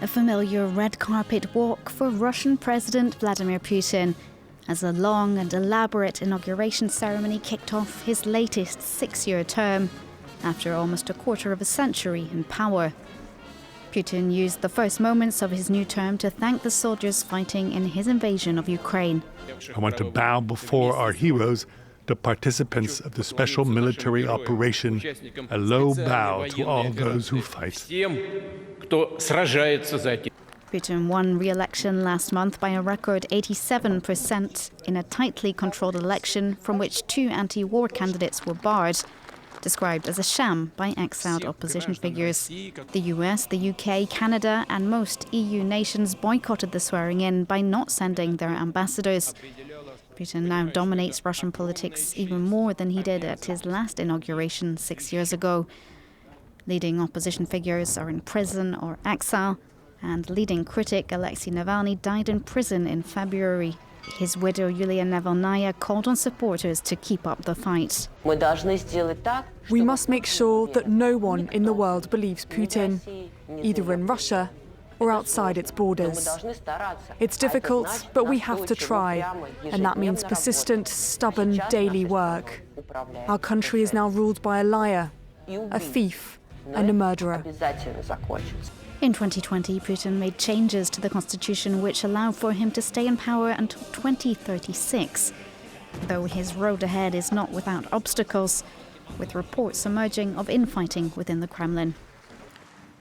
A familiar red carpet walk for Russian President Vladimir Putin as a long and elaborate inauguration ceremony kicked off his latest 6-year term after almost a quarter of a century in power. Putin used the first moments of his new term to thank the soldiers fighting in his invasion of Ukraine. I want to bow before our heroes, the participants of the special military operation, a low bow to all those who fight. Putin won re-election last month by a record 87% in a tightly controlled election from which 2 anti-war candidates were barred, described as a sham by exiled opposition figures. The US, the UK, Canada and most EU nations boycotted the swearing-in by not sending their ambassadors. Putin now dominates Russian politics even more than he did at his last inauguration 6 years ago. Leading opposition figures are in prison or exile, and leading critic Alexei Navalny died in prison in February. His widow Yulia Navalnaya called on supporters to keep up the fight. We must make sure that no one in the world believes Putin, either in Russia or outside its borders. It's difficult, but we have to try, and that means persistent, stubborn, daily work. Our country is now ruled by a liar, a thief, and a murderer. In 2020, Putin made changes to the constitution which allow for him to stay in power until 2036, though his road ahead is not without obstacles, with reports emerging of infighting within the Kremlin.